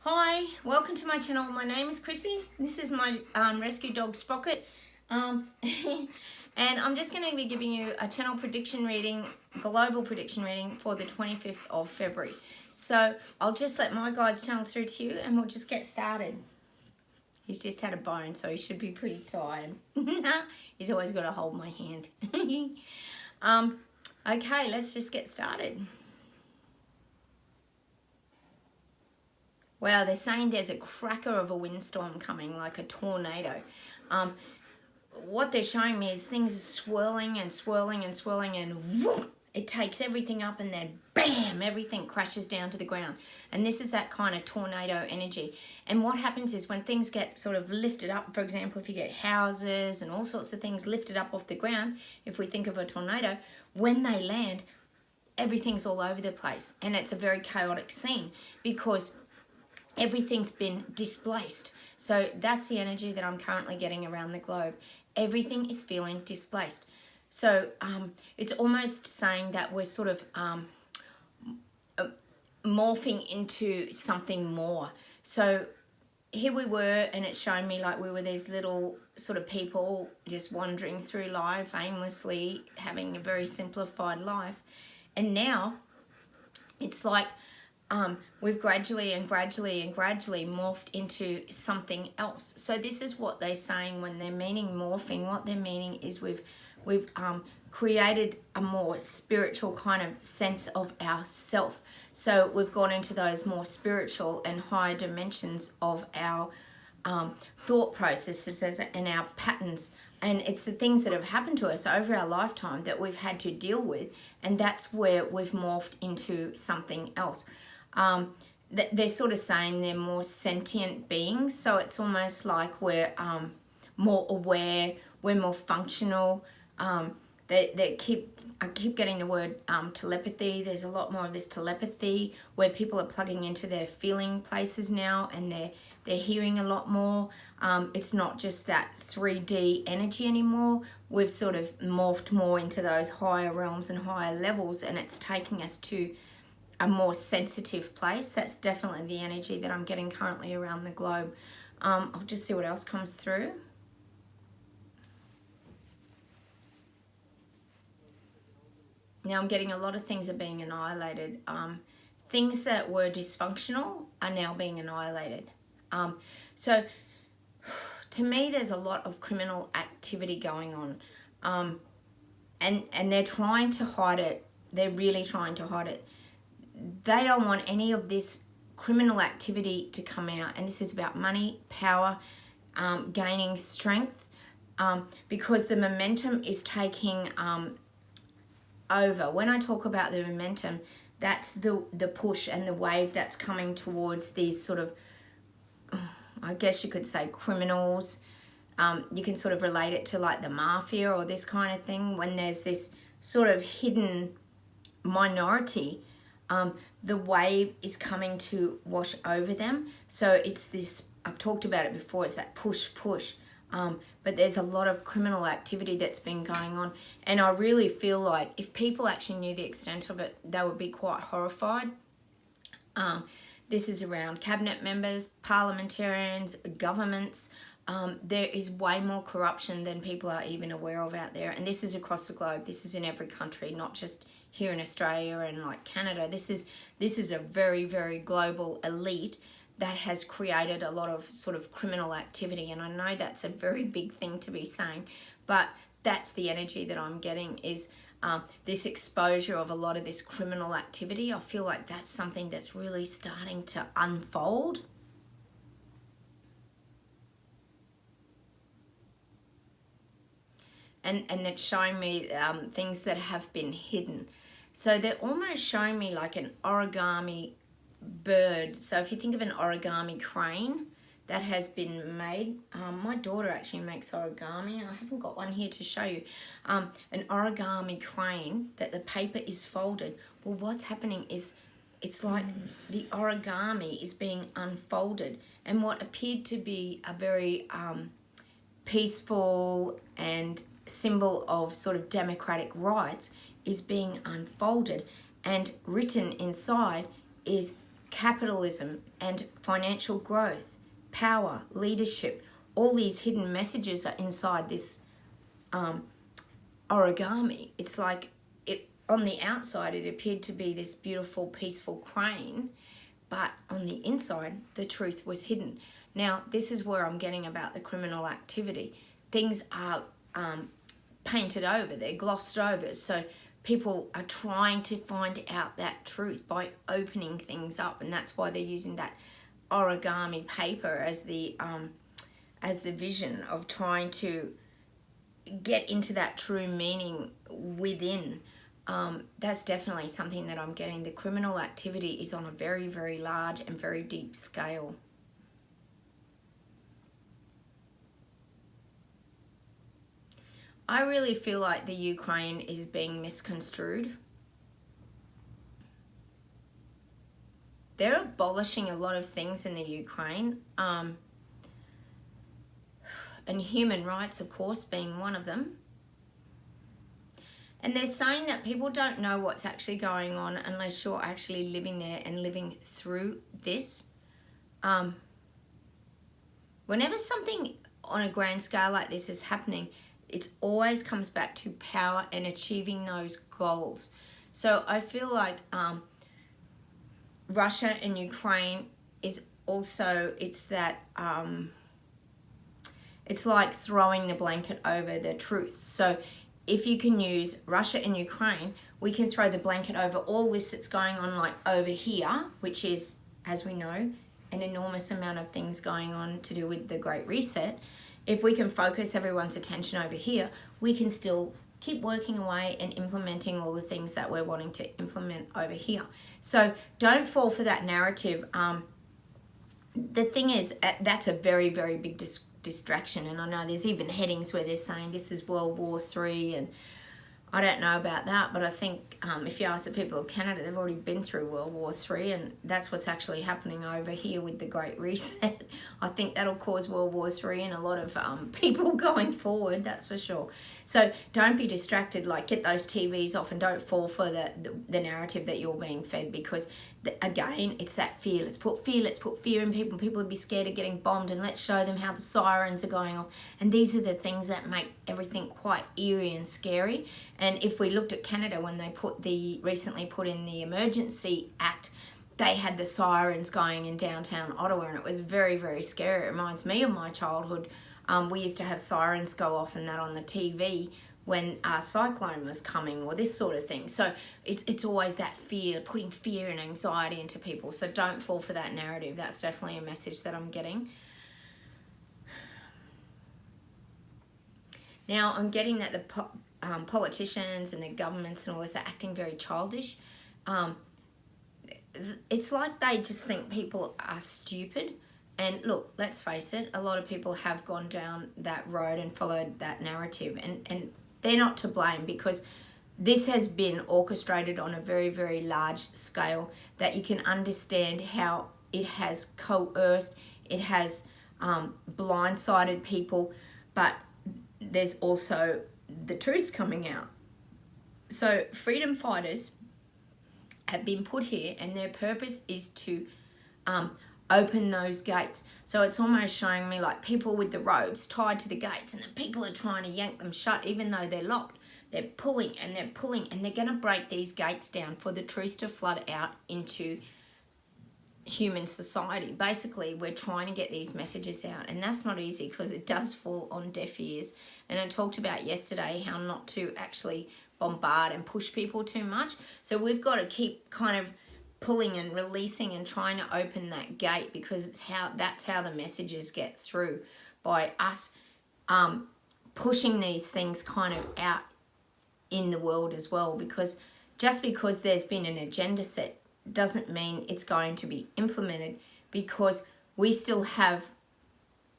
Hi, welcome to my channel. My name is Chrissy. This is my rescue dog Sprocket. And I'm just going to be giving you a channel prediction reading, global prediction reading for the 25th of February. So I'll just let my guides channel through to you and we'll just get started. He's just had a bone, so he should be pretty tired. He's always got to hold my hand. Okay, let's just get started. Wow, they're saying there's a cracker of a windstorm coming, like a tornado. What they're showing me is things are swirling and swirling and swirling, and whoop, it takes everything up, and then bam, everything crashes down to the ground. And this is that kind of tornado energy. And what happens is when things get sort of lifted up, for example, if you get houses and all sorts of things lifted up off the ground, if we think of a tornado, when they land, everything's all over the place. And it's a very chaotic scene because everything's been displaced. So that's the energy that I'm currently getting around the globe. Everything is feeling displaced. So it's almost saying that we're sort of morphing into something more. So here we were, and it's showing me like we were these little sort of people just wandering through life aimlessly, having a very simplified life. And now it's like we've gradually morphed into something else. So this is what they're saying when they're meaning morphing. What they're meaning is we've created a more spiritual kind of sense of ourself. So we've gone into those more spiritual and higher dimensions of our thought processes and our patterns. And it's the things that have happened to us over our lifetime that we've had to deal with. And that's where we've morphed into something else. They're sort of saying they're more sentient beings, so it's almost like we're more aware, we're more functional. I keep getting the word telepathy. There's a lot more of this telepathy where people are plugging into their feeling places now, and they're hearing a lot more. It's not just that 3D energy anymore. We've sort of morphed more into those higher realms and higher levels, and it's taking us to a more sensitive place. That's definitely the energy that I'm getting currently around the globe. I'll just see what else comes through. Now I'm getting a lot of things are being annihilated. Things that were dysfunctional are now being annihilated. So to me, there's a lot of criminal activity going on. And they're trying to hide it. They're really trying to hide it. They don't want any of this criminal activity to come out. And this is about money, power, gaining strength, because the momentum is taking over. When I talk about the momentum, that's the push and the wave that's coming towards these sort of, I guess you could say, criminals. You can sort of relate it to like the mafia or this kind of thing. When there's this sort of hidden minority, the wave is coming to wash over them. So it's this, I've talked about it before, it's that push. But there's a lot of criminal activity that's been going on. And I really feel like if people actually knew the extent of it, they would be quite horrified. This is around cabinet members, parliamentarians, governments. There is way more corruption than people are even aware of out there. And this is across the globe. This is in every country, not just here in Australia and like Canada. This is a very, very global elite that has created a lot of sort of criminal activity. And I know that's a very big thing to be saying, but that's the energy that I'm getting is this exposure of a lot of this criminal activity. I feel like that's something that's really starting to unfold. And it's showing me things that have been hidden. So they're almost showing me like an origami bird. So if you think of an origami crane that has been made, my daughter actually makes origami. I haven't got one here to show you. An origami crane that the paper is folded. Well, what's happening is it's like the origami is being unfolded, and what appeared to be a very peaceful and symbol of sort of democratic rights is being unfolded, and written inside is capitalism and financial growth, power, leadership, all these hidden messages are inside this origami. It's like on the outside it appeared to be this beautiful, peaceful crane, but on the inside the truth was hidden. Now, this is where I'm getting about the criminal activity. Things are painted over, they're glossed over. So people are trying to find out that truth by opening things up, and that's why they're using that origami paper as the vision of trying to get into that true meaning within. That's definitely something that I'm getting. The criminal activity is on a very, very large and very deep scale. I really feel like the Ukraine is being misconstrued. They're abolishing a lot of things in the Ukraine, and human rights, of course, being one of them. And they're saying that people don't know what's actually going on unless you're actually living there and living through this. Whenever something on a grand scale like this is happening, it always comes back to power and achieving those goals. So I feel like Russia and Ukraine is also, it's that, it's like throwing the blanket over the truth. So if you can use Russia and Ukraine, we can throw the blanket over all this that's going on, like over here, which is, as we know, an enormous amount of things going on to do with the Great Reset. If we can focus everyone's attention over here, we can still keep working away and implementing all the things that we're wanting to implement over here. So don't fall for that narrative. The thing is, that's a very, very big distraction. And I know there's even headings where they're saying this is World War III, and I don't know about that, but I think if you ask the people of Canada, they've already been through World War III, and that's what's actually happening over here with the Great Reset. I think that'll cause World War III and a lot of people going forward, that's for sure. So don't be distracted, like get those TVs off and don't fall for the narrative that you're being fed, because again, it's that fear. Let's put fear in people. People would be scared of getting bombed, and let's show them how the sirens are going off. And these are the things that make everything quite eerie and scary. And if we looked at Canada, when they recently put in the Emergency Act, they had the sirens going in downtown Ottawa, and it was very, very scary. It reminds me of my childhood. We used to have sirens go off and that on the TV when a cyclone was coming, or this sort of thing. So it's always that fear, putting fear and anxiety into people. So don't fall for that narrative. That's definitely a message that I'm getting. Now, I'm getting that the politicians and the governments and all this are acting very childish. It's like they just think people are stupid. And look, let's face it, a lot of people have gone down that road and followed that narrative. And they're not to blame, because this has been orchestrated on a very, very large scale, that you can understand how it has coerced, it has blindsided people, but there's also the truths coming out. So freedom fighters have been put here, and their purpose is to open those gates. So it's almost showing me like people with the ropes tied to the gates, and the people are trying to yank them shut even though they're locked. They're pulling and they're pulling, and they're going to break these gates down for the truth to flood out into human society. Basically, we're trying to get these messages out, and that's not easy because it does fall on deaf ears. And I talked about yesterday how not to actually bombard and push people too much. So we've got to keep kind of pulling and releasing and trying to open that gate, because that's how the messages get through, by us pushing these things kind of out in the world as well. Because just because there's been an agenda set doesn't mean it's going to be implemented, because we still have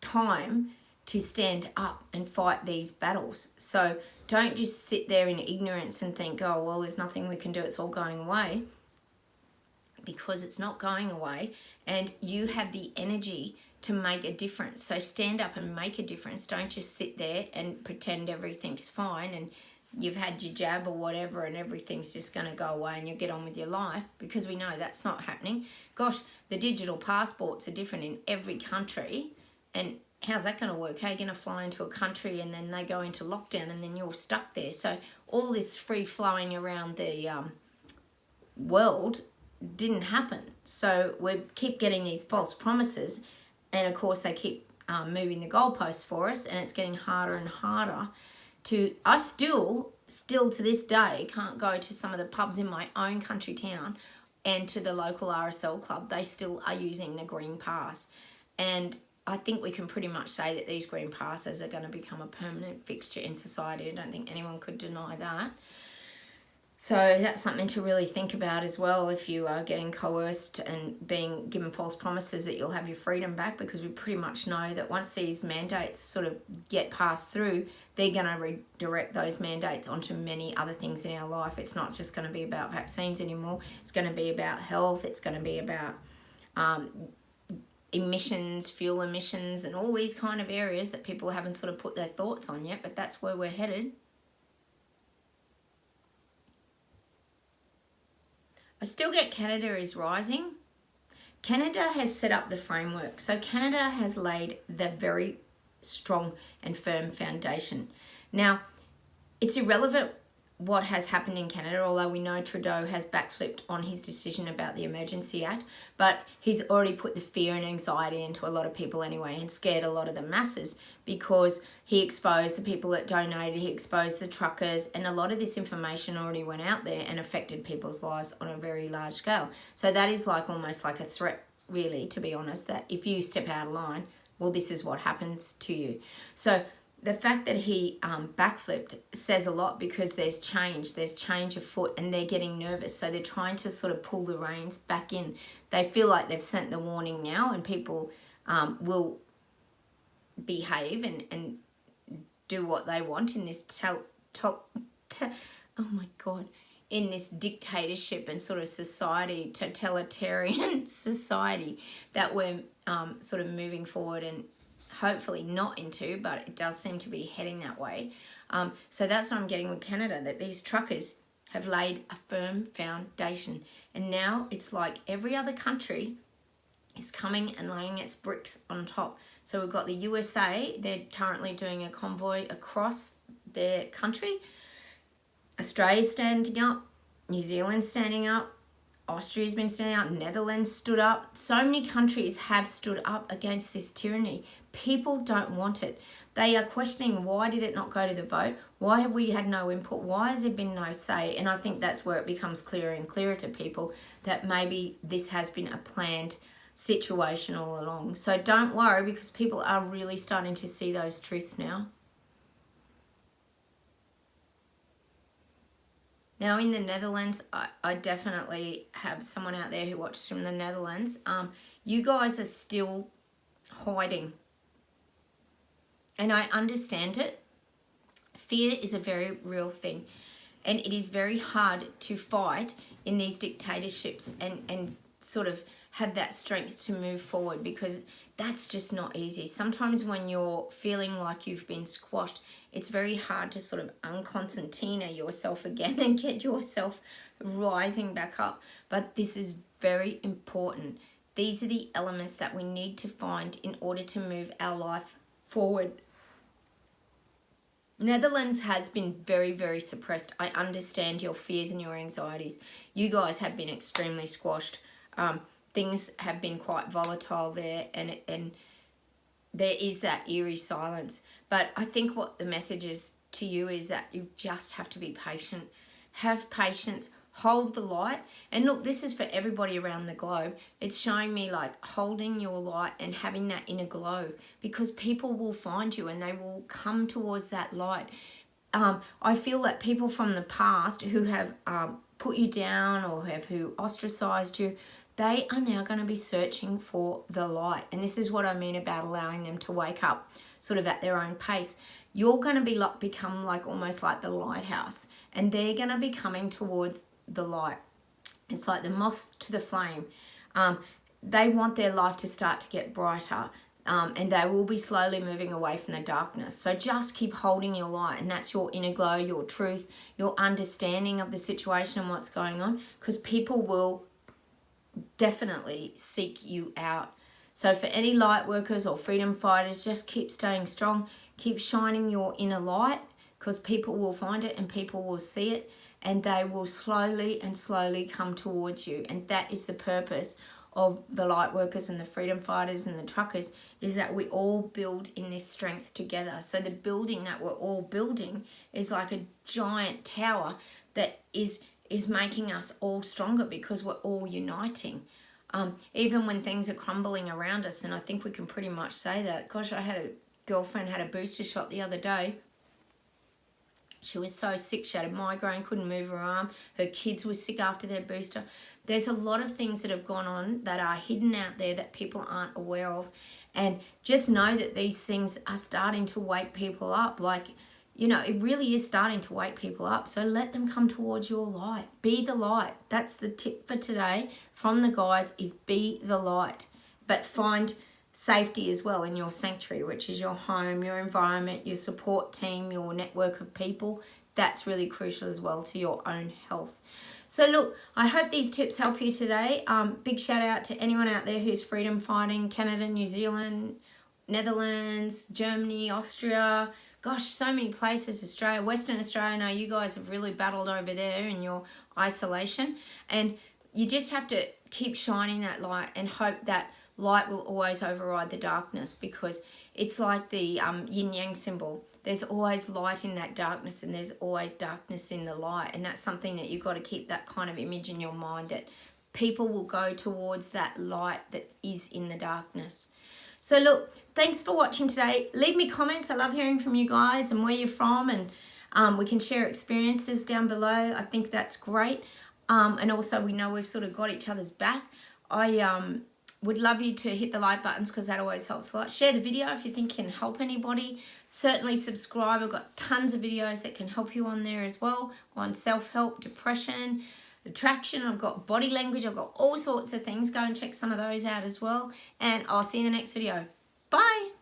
time to stand up and fight these battles. So don't just sit there in ignorance and think, oh, well, there's nothing we can do, it's all going away, because it's not going away, and you have the energy to make a difference. So stand up and make a difference. Don't just sit there and pretend everything's fine and you've had your jab or whatever and everything's just going to go away and you'll get on with your life, because we know that's not happening. Gosh, the digital passports are different in every country, and how's that going to work? How are you going to fly into a country and then they go into lockdown and then you're stuck there? So all this free flowing around the world didn't happen. So we keep getting these false promises, and of course they keep moving the goalposts for us, and it's getting harder and harder to... I still to this day can't go to some of the pubs in my own country town and to the local RSL club. They still are using the green pass, and I think we can pretty much say that these green passes are going to become a permanent fixture in society. I don't think anyone could deny that. So that's something to really think about as well, if you are getting coerced and being given false promises that you'll have your freedom back, because we pretty much know that once these mandates sort of get passed through, they're going to redirect those mandates onto many other things in our life. It's not just going to be about vaccines anymore. It's going to be about health. It's going to be about emissions, fuel emissions, and all these kind of areas that people haven't sort of put their thoughts on yet, but that's where we're headed. I still get Canada is rising. Canada has set up the framework. So Canada has laid the very strong and firm foundation. Now, it's irrelevant what has happened in Canada, although we know Trudeau has backflipped on his decision about the Emergency Act, but he's already put the fear and anxiety into a lot of people anyway, and scared a lot of the masses, because he exposed the people that donated, he exposed the truckers, and a lot of this information already went out there and affected people's lives on a very large scale. So that is like almost like a threat, really, to be honest, that if you step out of line, well, this is what happens to you. So the fact that he backflipped says a lot, because there's change afoot, and they're getting nervous. So they're trying to sort of pull the reins back in. They feel like they've sent the warning now, and people will behave and do what they want in this in this dictatorship and sort of society, totalitarian society that we're sort of moving forward and hopefully not into, but it does seem to be heading that way. So that's what I'm getting with Canada, that these truckers have laid a firm foundation. And now it's like every other country is coming and laying its bricks on top. So we've got the USA, they're currently doing a convoy across their country. Australia's standing up, New Zealand's standing up, Austria's been standing up, Netherlands stood up. So many countries have stood up against this tyranny. People don't want it. They are questioning, why did it not go to the vote? Why have we had no input? Why has there been no say? And I think that's where it becomes clearer and clearer to people that maybe this has been a planned situation all along. So don't worry, because people are really starting to see those truths now. Now in the Netherlands, I definitely have someone out there who watches from the Netherlands. You guys are still hiding. And I understand it. Fear is a very real thing. And it is very hard to fight in these dictatorships and sort of have that strength to move forward, because that's just not easy. Sometimes when you're feeling like you've been squashed, it's very hard to sort of unconcertina yourself again and get yourself rising back up. But this is very important. These are the elements that we need to find in order to move our life forward. Netherlands has been very, very suppressed. I understand your fears and your anxieties. You guys have been extremely squashed. Things have been quite volatile there, and there is that eerie silence. But I think what the message is to you is that you just have to be patient. Have patience. Hold the light. And look, this is for everybody around the globe. It's showing me like holding your light and having that inner glow, because people will find you and they will come towards that light. I feel that people from the past who have put you down or who ostracized you, they are now going to be searching for the light. And this is what I mean about allowing them to wake up sort of at their own pace. You're going to be become like almost like the lighthouse, and they're going to be coming towards the light. It's like the moth to the flame. They want their life to start to get brighter. and they will be slowly moving away from the darkness. So just keep holding your light, and that's your inner glow, your truth, your understanding of the situation and what's going on, because people will definitely seek you out. So for any light workers or freedom fighters, just keep staying strong, keep shining your inner light, because people will find it and people will see it, and they will slowly and slowly come towards you. And that is the purpose of the light workers and the freedom fighters and the truckers, is that we all build in this strength together. So the building that we're all building is like a giant tower that is making us all stronger, because we're all uniting. Even when things are crumbling around us, and I think we can pretty much say that. Gosh, I had a girlfriend had a booster shot the other day. She was so sick, she had a migraine, couldn't move her arm. Her kids were sick after their booster. There's a lot of things that have gone on that are hidden out there that people aren't aware of. And just know that these things are starting to wake people up. Like, you know, it really is starting to wake people up. So let them come towards your light. Be the light. That's the tip for today from the guides, is be the light. But find safety as well in your sanctuary, which is your home, your environment, your support team, your network of people. That's really crucial as well to your own health. So look, I hope these tips help you today. Big shout out to anyone out there who's freedom fighting: Canada, New Zealand, Netherlands, Germany, Austria. Gosh, so many places. Australia, Western Australia. Now you guys have really battled over there in your isolation, and you just have to keep shining that light and hope that light will always override the darkness, because it's like the yin-yang symbol. There's always light in that darkness, and there's always darkness in the light. And that's something that you've got to keep that kind of image in your mind, that people will go towards that light that is in the darkness. So look, thanks for watching today. Leave me comments. I love hearing from you guys and where you're from, and we can share experiences down below. I think that's great. And also we know we've sort of got each other's back. I would love you to hit the like buttons, because that always helps a lot. Share the video if you think it can help anybody. Certainly subscribe. I've got tons of videos that can help you on there as well, on self-help, depression, attraction. I've got body language. I've got all sorts of things. Go and check some of those out as well. And I'll see you in the next video. Bye.